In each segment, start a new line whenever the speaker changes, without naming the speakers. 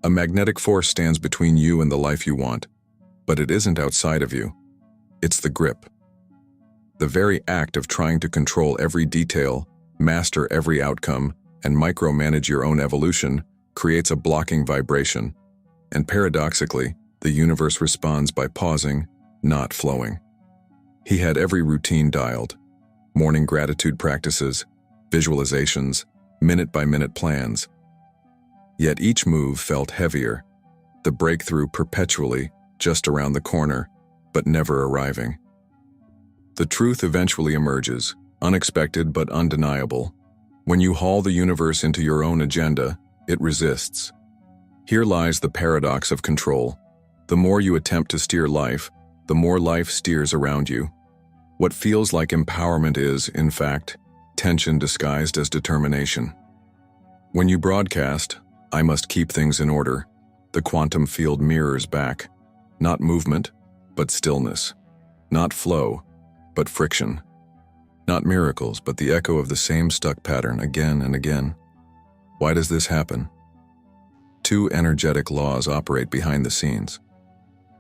A magnetic force stands between you and the life you want, but it isn't outside of you. It's the grip. The very act of trying to control every detail, master every outcome, and micromanage your own evolution creates a blocking vibration. And paradoxically, the universe responds by pausing, not flowing. He had every routine dialed: morning gratitude practices, visualizations, minute-by-minute plans. Yet each move felt heavier, the breakthrough perpetually just around the corner, but never arriving. The truth eventually emerges, unexpected but undeniable. When you haul the universe into your own agenda, it resists. Here lies the paradox of control. The more you attempt to steer life, the more life steers around you. What feels like empowerment is, in fact, tension disguised as determination. When you broadcast, "I must keep things in order," the quantum field mirrors back. Not movement, but stillness. Not flow, but friction. Not miracles, but the echo of the same stuck pattern again and again. Why does this happen? Two energetic laws operate behind the scenes.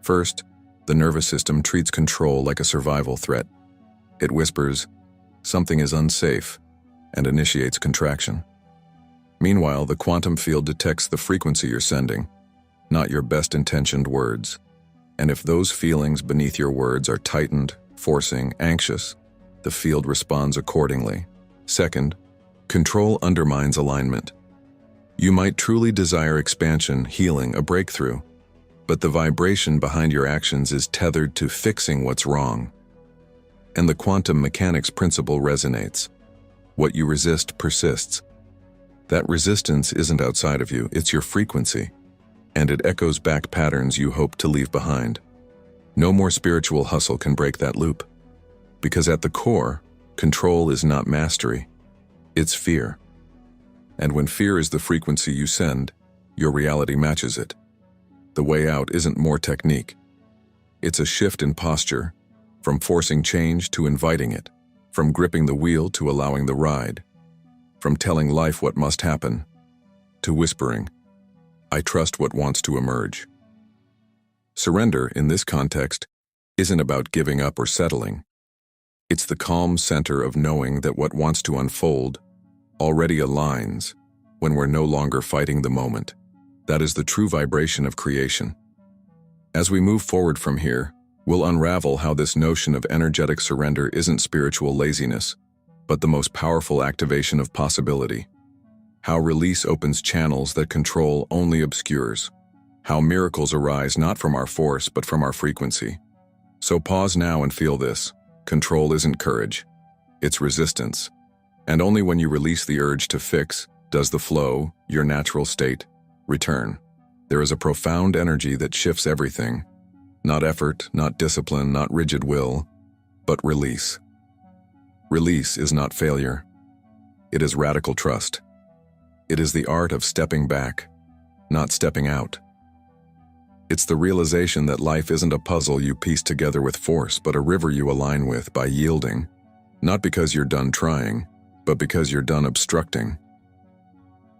First, the nervous system treats control like a survival threat. It whispers, "Something is unsafe," and initiates contraction. Meanwhile, the quantum field detects the frequency you're sending, not your best-intentioned words. And if those feelings beneath your words are tightened, forcing, anxious, the field responds accordingly. Second, control undermines alignment. You might truly desire expansion, healing, a breakthrough, but the vibration behind your actions is tethered to fixing what's wrong. And the quantum mechanics principle resonates. What you resist persists. That resistance isn't outside of you, it's your frequency, and it echoes back patterns you hope to leave behind. No more spiritual hustle can break that loop, because at the core, control is not mastery, it's fear. And when fear is the frequency you send, your reality matches it. The way out isn't more technique. It's a shift in posture, from forcing change to inviting it, from gripping the wheel to allowing the ride, from telling life what must happen, to whispering, "I trust what wants to emerge." Surrender, in this context, isn't about giving up or settling. It's the calm center of knowing that what wants to unfold already aligns when we're no longer fighting the moment. That is the true vibration of creation. As we move forward from here, we'll unravel how this notion of energetic surrender isn't spiritual laziness, but the most powerful activation of possibility. How release opens channels that control only obscures. How miracles arise not from our force, but from our frequency. So pause now and feel this. Control isn't courage. It's resistance. And only when you release the urge to fix does the flow, your natural state, return. There is a profound energy that shifts everything. Not effort, not discipline, not rigid will, but release. Release is not failure. It is radical trust. It is the art of stepping back, not stepping out. It's the realization that life isn't a puzzle you piece together with force, but a river you align with by yielding, not because you're done trying, but because you're done obstructing.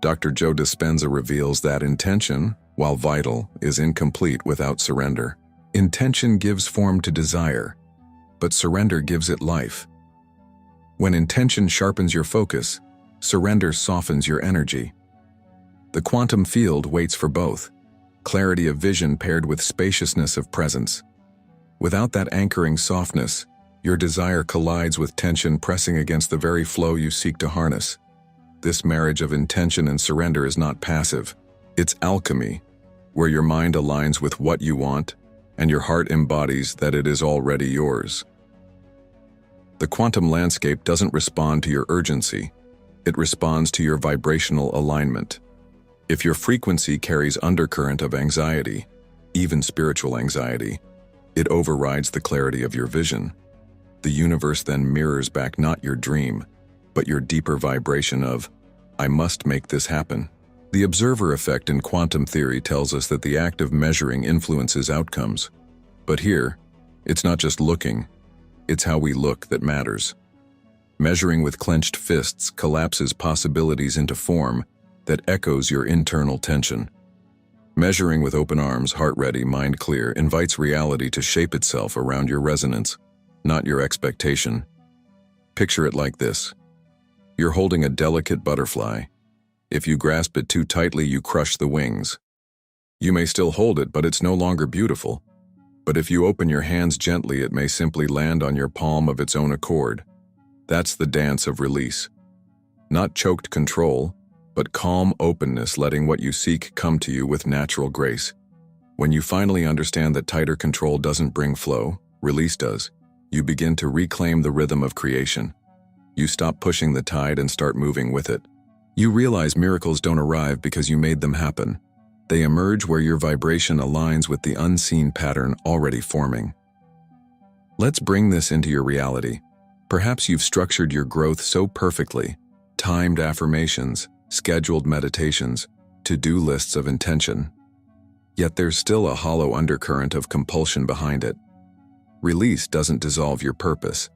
Dr. Joe Dispenza reveals that intention, while vital, is incomplete without surrender. Intention gives form to desire, but surrender gives it life. When intention sharpens your focus, surrender softens your energy. The quantum field waits for both. Clarity of vision paired with spaciousness of presence. Without that anchoring softness, your desire collides with tension pressing against the very flow you seek to harness. This marriage of intention and surrender is not passive. It's alchemy, where your mind aligns with what you want, and your heart embodies that it is already yours. The quantum landscape doesn't respond to your urgency. It responds to your vibrational alignment. If your frequency carries undercurrent of anxiety, even spiritual anxiety, it overrides the clarity of your vision. The universe then mirrors back not your dream, but your deeper vibration of, "I must make this happen." The observer effect in quantum theory tells us that the act of measuring influences outcomes. But here, it's not just looking, it's how we look that matters. Measuring with clenched fists collapses possibilities into form that echoes your internal tension. Measuring with open arms, heart ready, mind clear, invites reality to shape itself around your resonance, not your expectation. Picture it like this. You're holding a delicate butterfly. If you grasp it too tightly, you crush the wings. You may still hold it, but it's no longer beautiful. But if you open your hands gently, it may simply land on your palm of its own accord. That's the dance of release. Not choked control, but calm openness, letting what you seek come to you with natural grace. When you finally understand that tighter control doesn't bring flow, release does, you begin to reclaim the rhythm of creation. You stop pushing the tide and start moving with it. You realize miracles don't arrive because you made them happen. They emerge where your vibration aligns with the unseen pattern already forming. Let's bring this into your reality. Perhaps you've structured your growth so perfectly, timed affirmations, scheduled meditations, to-do lists of intention. Yet there's still a hollow undercurrent of compulsion behind it. Release doesn't dissolve your purpose.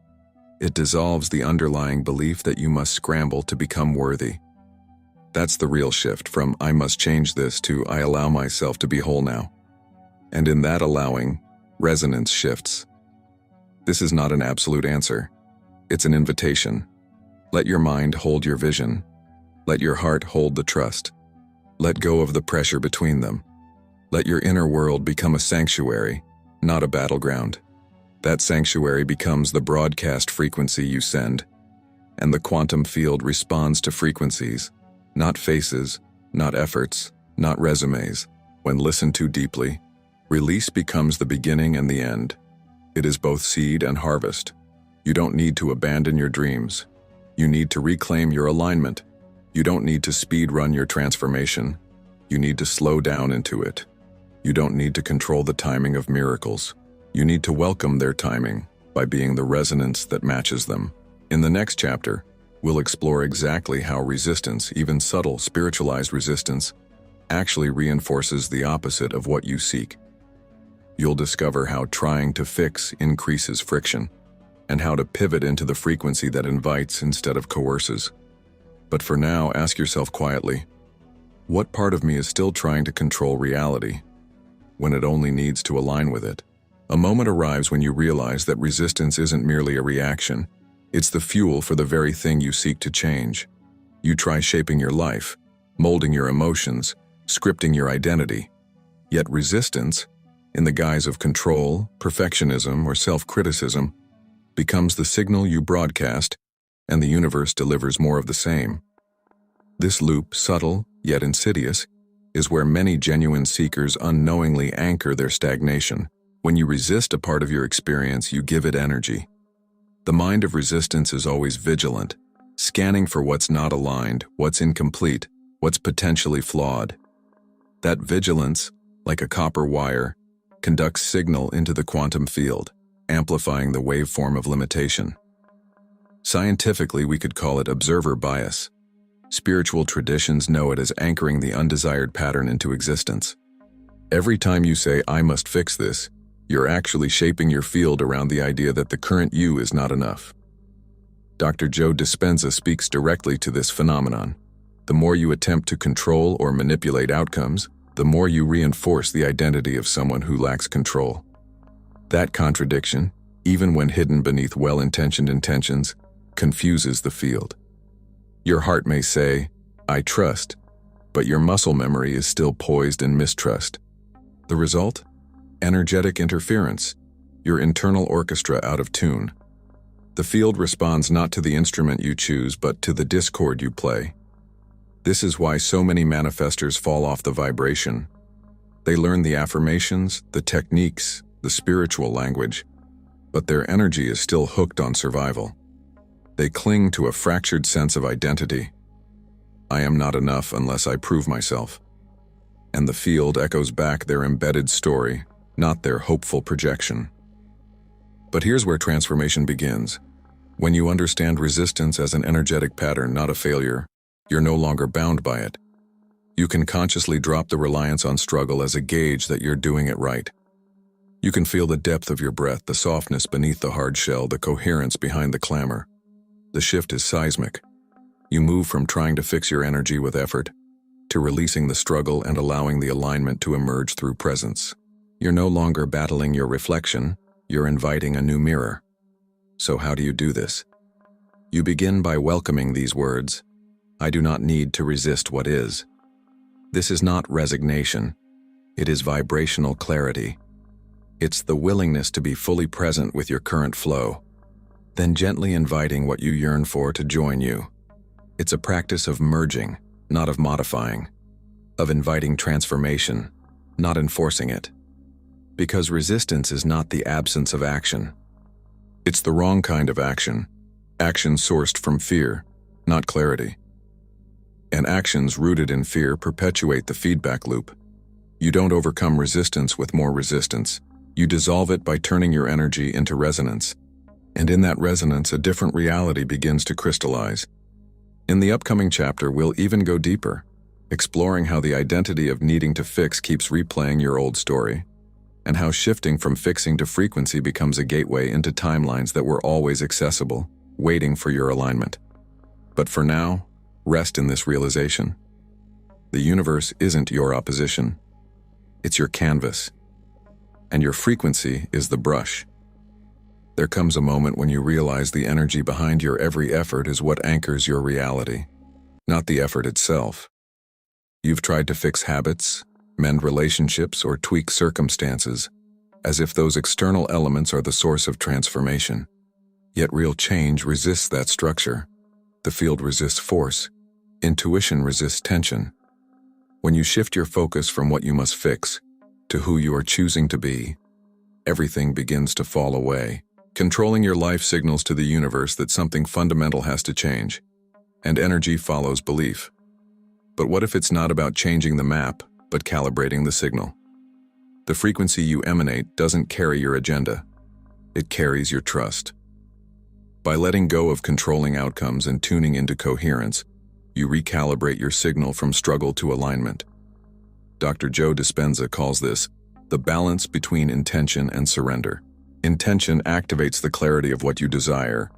It dissolves the underlying belief that you must scramble to become worthy. That's the real shift from "I must change this" to "I allow myself to be whole now." And in that allowing, resonance shifts. This is not an absolute answer. It's an invitation. Let your mind hold your vision. Let your heart hold the trust. Let go of the pressure between them. Let your inner world become a sanctuary, not a battleground. That sanctuary becomes the broadcast frequency you send, and the quantum field responds to frequencies, not faces, not efforts, not resumes. When listened to deeply, release becomes the beginning and the end. It is both seed and harvest. You don't need to abandon your dreams. You need to reclaim your alignment. You don't need to speed run your transformation. You need to slow down into it. You don't need to control the timing of miracles. You need to welcome their timing by being the resonance that matches them. In the next chapter, we'll explore exactly how resistance, even subtle, spiritualized resistance, actually reinforces the opposite of what you seek. You'll discover how trying to fix increases friction, and how to pivot into the frequency that invites instead of coerces. But for now, ask yourself quietly, what part of me is still trying to control reality when it only needs to align with it? A moment arrives when you realize that resistance isn't merely a reaction. It's the fuel for the very thing you seek to change. You try shaping your life, molding your emotions, scripting your identity. Yet resistance, in the guise of control, perfectionism, or self-criticism, becomes the signal you broadcast, and the universe delivers more of the same. This loop, subtle yet insidious, is where many genuine seekers unknowingly anchor their stagnation. When you resist a part of your experience, you give it energy. The mind of resistance is always vigilant, scanning for what's not aligned, what's incomplete, what's potentially flawed. That vigilance, like a copper wire, conducts signal into the quantum field, amplifying the waveform of limitation. Scientifically, we could call it observer bias. Spiritual traditions know it as anchoring the undesired pattern into existence. Every time you say, "I must fix this," you're actually shaping your field around the idea that the current you is not enough. Dr. Joe Dispenza speaks directly to this phenomenon. The more you attempt to control or manipulate outcomes, the more you reinforce the identity of someone who lacks control. That contradiction, even when hidden beneath well-intentioned intentions, confuses the field. Your heart may say, "I trust," but your muscle memory is still poised in mistrust. The result? Energetic interference, your internal orchestra out of tune. The field responds not to the instrument you choose, but to the discord you play. This is why so many manifestors fall off the vibration. They learn the affirmations, the techniques, the spiritual language, but their energy is still hooked on survival. They cling to a fractured sense of identity. I am not enough unless I prove myself. And the field echoes back their embedded story, not their hopeful projection. But here's where transformation begins. When you understand resistance as an energetic pattern, not a failure, you're no longer bound by it. You can consciously drop the reliance on struggle as a gauge that you're doing it right. You can feel the depth of your breath, the softness beneath the hard shell, the coherence behind the clamor. The shift is seismic. You move from trying to fix your energy with effort to releasing the struggle and allowing the alignment to emerge through presence. You're no longer battling your reflection, you're inviting a new mirror. So how do you do this? You begin by welcoming these words. I do not need to resist what is. This is not resignation. It is vibrational clarity. It's the willingness to be fully present with your current flow, then gently inviting what you yearn for to join you. It's a practice of merging, not of modifying, of inviting transformation, not enforcing it. Because resistance is not the absence of action. It's the wrong kind of action sourced from fear, not clarity. And actions rooted in fear perpetuate the feedback loop. You don't overcome resistance with more resistance. You dissolve it by turning your energy into resonance. And in that resonance, a different reality begins to crystallize. In the upcoming chapter, we'll even go deeper, exploring how the identity of needing to fix keeps replaying your old story, and how shifting from fixing to frequency becomes a gateway into timelines that were always accessible, waiting for your alignment. But for now, rest in this realization. The universe isn't your opposition. It's your canvas. And your frequency is the brush. There comes a moment when you realize the energy behind your every effort is what anchors your reality, not the effort itself. You've tried to fix habits, mend relationships, or tweak circumstances, as if those external elements are the source of transformation. Yet real change resists that structure. The field resists force. Intuition resists tension. When you shift your focus from what you must fix to who you are choosing to be, everything begins to fall away. Controlling your life signals to the universe that something fundamental has to change, and energy follows belief. But what if it's not about changing the map, but calibrating the signal? The frequency you emanate doesn't carry your agenda. It carries your trust. By letting go of controlling outcomes and tuning into coherence, you recalibrate your signal from struggle to alignment. Dr. Joe Dispenza calls this the balance between intention and surrender. Intention activates the clarity of what you desire.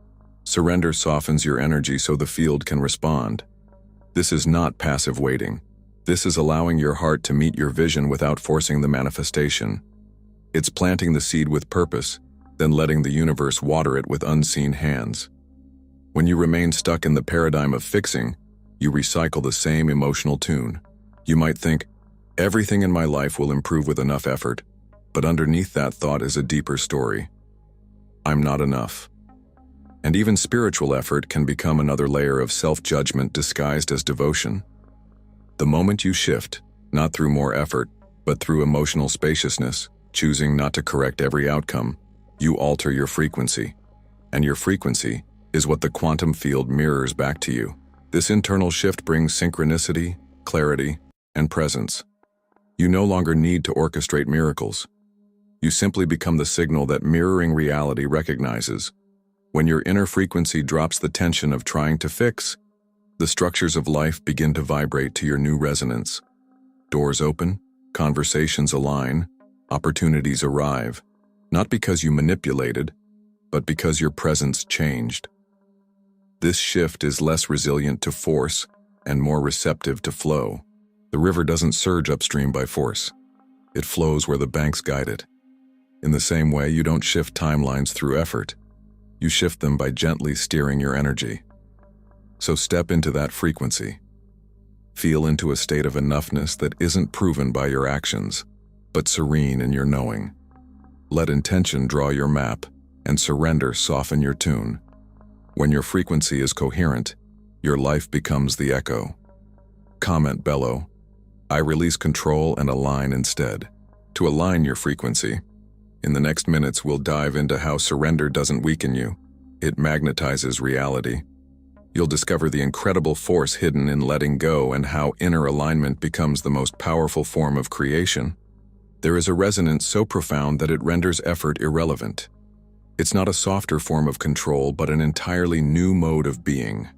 Surrender softens your energy so the field can respond. This is not passive waiting. This is allowing your heart to meet your vision without forcing the manifestation. It's planting the seed with purpose, then letting the universe water it with unseen hands. When you remain stuck in the paradigm of fixing, you recycle the same emotional tune. You might think, everything in my life will improve with enough effort, but underneath that thought is a deeper story. I'm not enough. And even spiritual effort can become another layer of self-judgment disguised as devotion. The moment you shift, not through more effort, but through emotional spaciousness, choosing not to correct every outcome, you alter your frequency. And your frequency is what the quantum field mirrors back to you. This internal shift brings synchronicity, clarity, and presence. You no longer need to orchestrate miracles. You simply become the signal that mirroring reality recognizes. When your inner frequency drops the tension of trying to fix, the structures of life begin to vibrate to your new resonance. Doors open, conversations align, opportunities arrive, not because you manipulated, but because your presence changed. This shift is less resilient to force and more receptive to flow. The river doesn't surge upstream by force. It flows where the banks guide it. In the same way, you don't shift timelines through effort. You shift them by gently steering your energy. So step into that frequency. Feel into a state of enoughness that isn't proven by your actions, but serene in your knowing. Let intention draw your map, and surrender soften your tune. When your frequency is coherent, your life becomes the echo. Comment below. I release control and align instead. To align your frequency. In the next minutes, we'll dive into how surrender doesn't weaken you. It magnetizes reality. You'll discover the incredible force hidden in letting go and how inner alignment becomes the most powerful form of creation. There is a resonance so profound that it renders effort irrelevant. It's not a softer form of control, but an entirely new mode of being.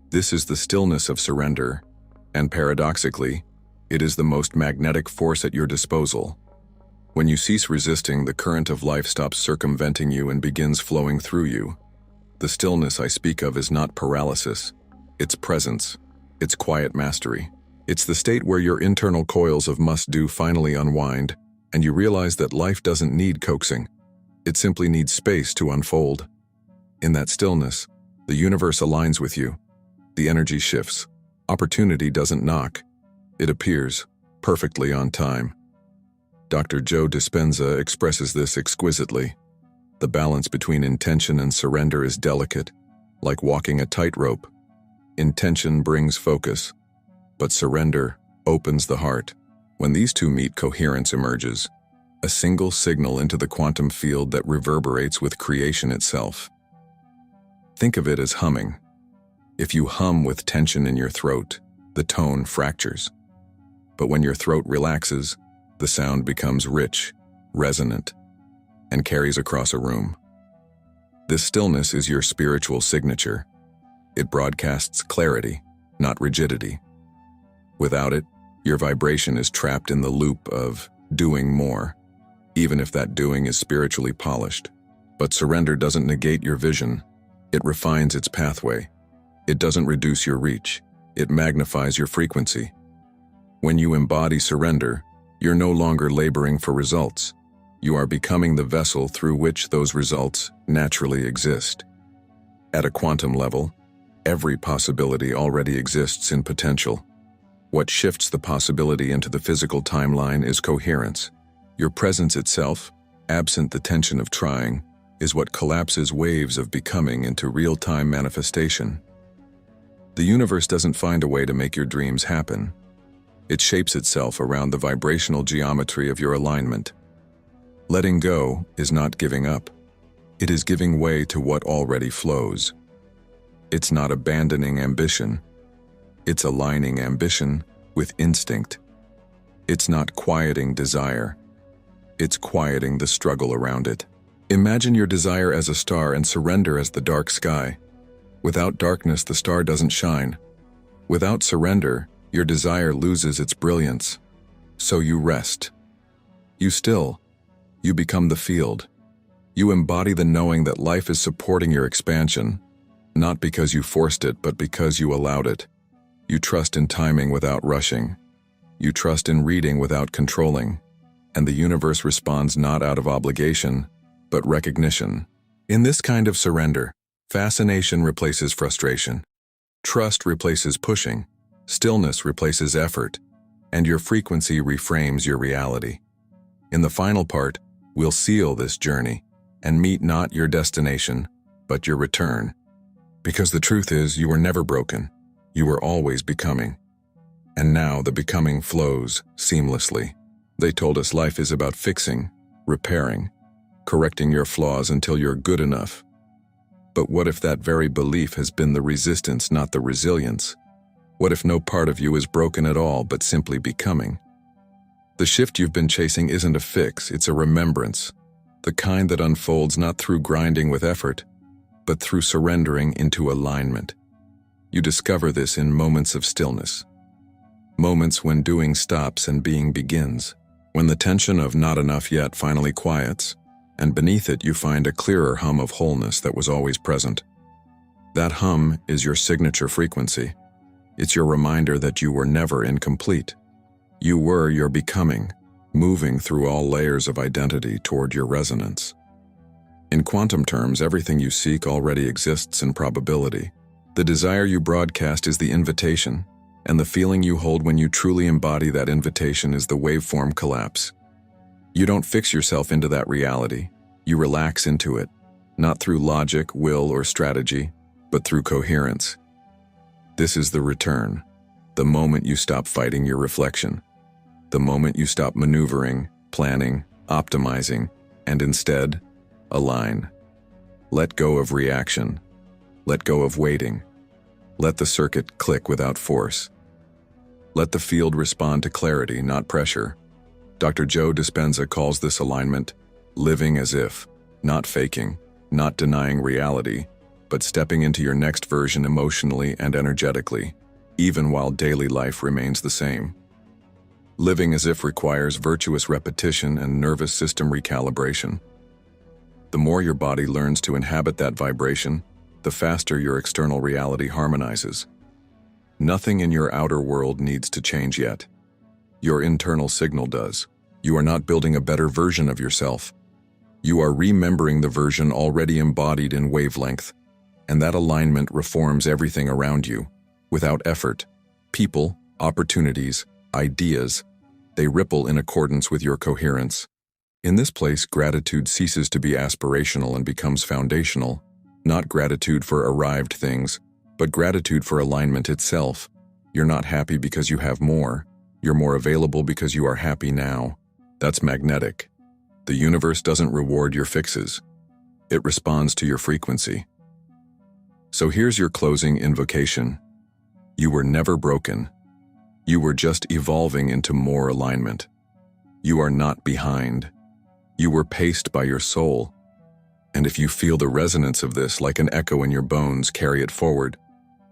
This is the stillness of surrender, and paradoxically, it is the most magnetic force at your disposal. When you cease resisting, the current of life stops circumventing you and begins flowing through you. The stillness I speak of is not paralysis, it's presence, it's quiet mastery. It's the state where your internal coils of must-do finally unwind, and you realize that life doesn't need coaxing. It simply needs space to unfold. In that stillness, the universe aligns with you. The energy shifts. Opportunity doesn't knock. It appears, perfectly on time. Dr. Joe Dispenza expresses this exquisitely. The balance between intention and surrender is delicate, like walking a tightrope. Intention brings focus, but surrender opens the heart. When these two meet, coherence emerges, a single signal into the quantum field that reverberates with creation itself. Think of it as humming. If you hum with tension in your throat, the tone fractures. But when your throat relaxes, the sound becomes rich, resonant, and carries across a room. This stillness is your spiritual signature. It broadcasts clarity, not rigidity. Without it, your vibration is trapped in the loop of doing more, even if that doing is spiritually polished. But surrender doesn't negate your vision. It refines its pathway. It doesn't reduce your reach. It magnifies your frequency. When you embody surrender, you're no longer laboring for results. You are becoming the vessel through which those results naturally exist. At a quantum level, every possibility already exists in potential. What shifts the possibility into the physical timeline is coherence. Your presence itself, absent the tension of trying, is what collapses waves of becoming into real-time manifestation. The universe doesn't find a way to make your dreams happen. It shapes itself around the vibrational geometry of your alignment. Letting go is not giving up. It is giving way to what already flows. It's not abandoning ambition. It's aligning ambition with instinct. It's not quieting desire. It's quieting the struggle around it. Imagine your desire as a star and surrender as the dark sky. Without darkness, the star doesn't shine. Without surrender, your desire loses its brilliance. So you rest. You still. You become the field. You embody the knowing that life is supporting your expansion, not because you forced it, but because you allowed it. You trust in timing without rushing. You trust in reading without controlling. And the universe responds not out of obligation, but recognition. In this kind of surrender, fascination replaces frustration. Trust replaces pushing. Stillness replaces effort. And your frequency reframes your reality. In the final part, we'll seal this journey and meet not your destination, but your return. Because the truth is, you were never broken. You were always becoming. And now the becoming flows seamlessly. They told us life is about fixing, repairing, correcting your flaws until you're good enough. But what if that very belief has been the resistance, not the resilience? What if no part of you is broken at all, but simply becoming? The shift you've been chasing isn't a fix, it's a remembrance. The kind that unfolds not through grinding with effort, but through surrendering into alignment. You discover this in moments of stillness. Moments when doing stops and being begins. When the tension of not enough yet finally quiets, and beneath it you find a clearer hum of wholeness that was always present. That hum is your signature frequency. It's your reminder that you were never incomplete. You were your becoming, moving through all layers of identity toward your resonance. In quantum terms, everything you seek already exists in probability. The desire you broadcast is the invitation, and the feeling you hold when you truly embody that invitation is the waveform collapse. You don't fix yourself into that reality. You relax into it, not through logic, will, or strategy, but through coherence. This is the return, the moment you stop fighting your reflection, the moment you stop maneuvering, planning, optimizing, and instead, align. Let go of reaction. Let go of waiting. Let the circuit click without force. Let the field respond to clarity, not pressure. Dr. Joe Dispenza calls this alignment living as if, not faking, not denying reality, but stepping into your next version emotionally and energetically, even while daily life remains the same. Living as if requires virtuous repetition and nervous system recalibration. The more your body learns to inhabit that vibration, the faster your external reality harmonizes. Nothing in your outer world needs to change yet. Your internal signal does. You are not building a better version of yourself. You are remembering the version already embodied in wavelength, and that alignment reforms everything around you. Without effort, people, opportunities, ideas, they ripple in accordance with your coherence. In this place, gratitude ceases to be aspirational and becomes foundational, not gratitude for arrived things, but gratitude for alignment itself. You're not happy because you have more. You're more available because you are happy now. That's magnetic. The universe doesn't reward your fixes. It responds to your frequency. So here's your closing invocation. You were never broken. You were just evolving into more alignment. You are not behind. You were paced by your soul. And if you feel the resonance of this like an echo in your bones, carry it forward.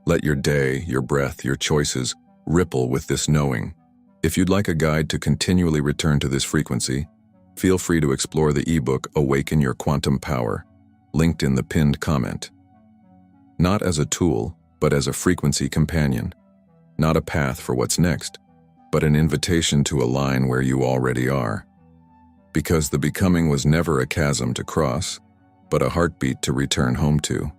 Let your day, your breath, your choices ripple with this knowing. If you'd like a guide to continually return to this frequency, feel free to explore the ebook Awaken Your Quantum Power, linked in the pinned comment. Not as a tool, but as a frequency companion. Not a path for what's next, but an invitation to align where you already are. Because the becoming was never a chasm to cross, but a heartbeat to return home to.